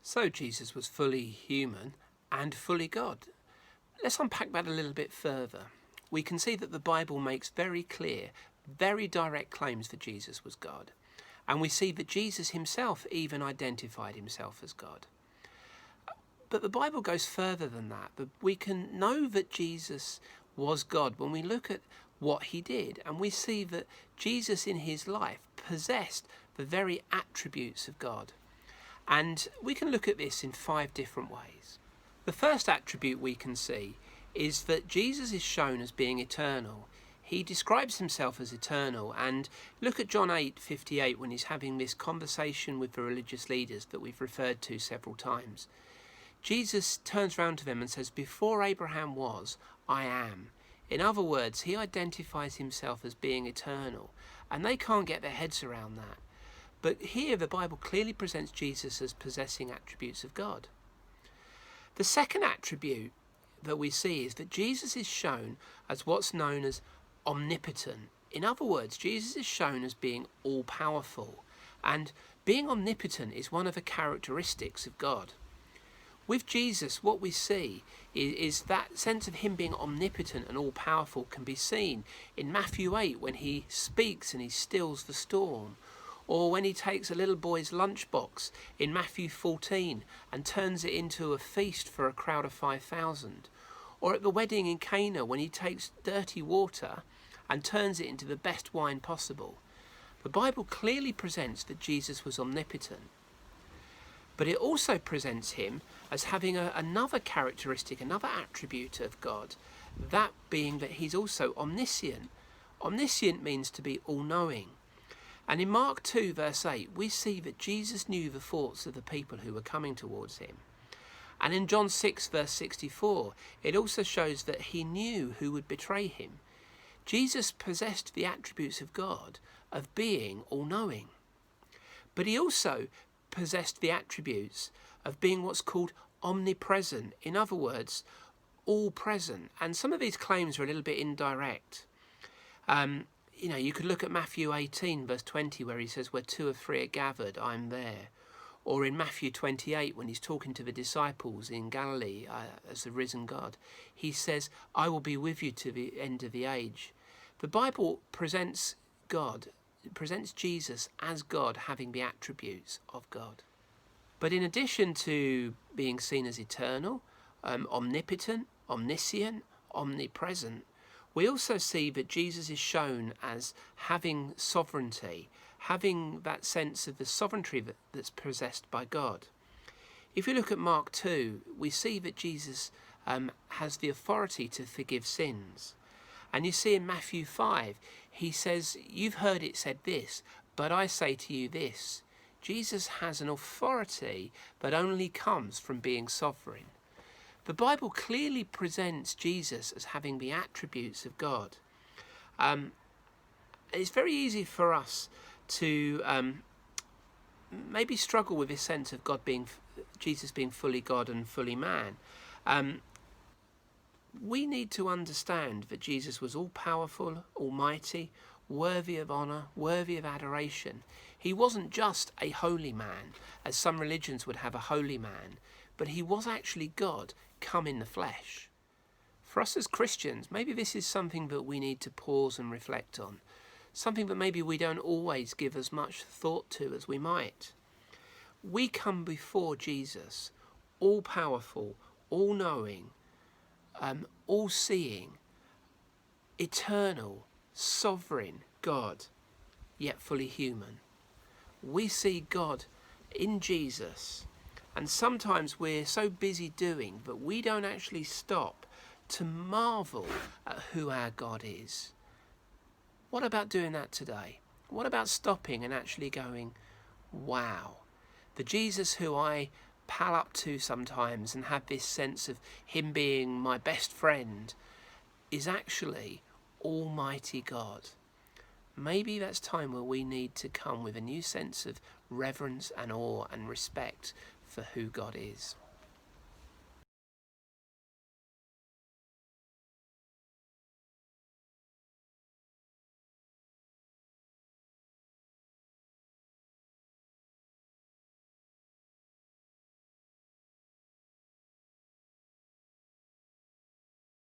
So Jesus was fully human and fully God. Let's unpack that a little bit further. We can see that the Bible makes very clear, very direct claims that Jesus was God. And we see that Jesus himself even identified himself as God. But the Bible goes further than that. We can know that Jesus was God when we look at what he did. And we see that Jesus in his life possessed the very attributes of God. And we can look at this in 5 different ways. The first attribute we can see is that Jesus is shown as being eternal. He describes himself as eternal, and look at John 8:58 when he's having this conversation with the religious leaders that we've referred to several times. Jesus turns around to them and says, "Before Abraham was, I am." In other words, he identifies himself as being eternal, and they can't get their heads around that. But here the Bible clearly presents Jesus as possessing attributes of God. The second attribute that we see is that Jesus is shown as what's known as omnipotent. In other words, Jesus is shown as being all-powerful, and being omnipotent is one of the characteristics of God. With Jesus, what we see is that sense of him being omnipotent and all-powerful can be seen in Matthew 8 when he speaks and he stills the storm, or when he takes a little boy's lunchbox in Matthew 14 and turns it into a feast for a crowd of 5,000, or at the wedding in Cana when he takes dirty water and turns it into the best wine possible. The Bible clearly presents that Jesus was omnipotent. But it also presents him as having another characteristic, another attribute of God, that being that he's also omniscient. Omniscient means to be all-knowing. And in Mark 2 verse 8, we see that Jesus knew the thoughts of the people who were coming towards him. And in John 6 verse 64, it also shows that he knew who would betray him. Jesus possessed the attributes of God of being all-knowing. But he also possessed the attributes of being what's called omnipresent. In other words, all-present. And some of these claims are a little bit indirect. You could look at Matthew 18 verse 20 where he says, "Where 2 or 3 are gathered, I'm there." Or in Matthew 28 when he's talking to the disciples in Galilee as the risen God, he says, "I will be with you to the end of the age." The Bible presents Jesus as God having the attributes of God. But in addition to being seen as eternal, omnipotent, omniscient, omnipresent, we also see that Jesus is shown as having sovereignty, having that sense of the sovereignty that's possessed by God. If you look at Mark 2, we see that Jesus has the authority to forgive sins. And you see in Matthew 5, he says, "You've heard it said this, but I say to you this." Jesus has an authority that only comes from being sovereign. The Bible clearly presents Jesus as having the attributes of God. It's very easy for us to maybe struggle with this sense of Jesus being fully God and fully man. We need to understand that Jesus was all-powerful, almighty, worthy of honour, worthy of adoration. He wasn't just a holy man, as some religions would have a holy man, but he was actually God come in the flesh. For us as Christians, maybe this is something that we need to pause and reflect on, something that maybe we don't always give as much thought to as we might. We come before Jesus, all-powerful, all-knowing, all-seeing, eternal, sovereign God, yet fully human. We see God in Jesus, and sometimes we're so busy doing that we don't actually stop to marvel at who our God is. What about doing that today? What about stopping and actually going, wow, the Jesus who I pal up to sometimes and have this sense of him being my best friend is actually Almighty God. Maybe that's time where we need to come with a new sense of reverence and awe and respect for who God is.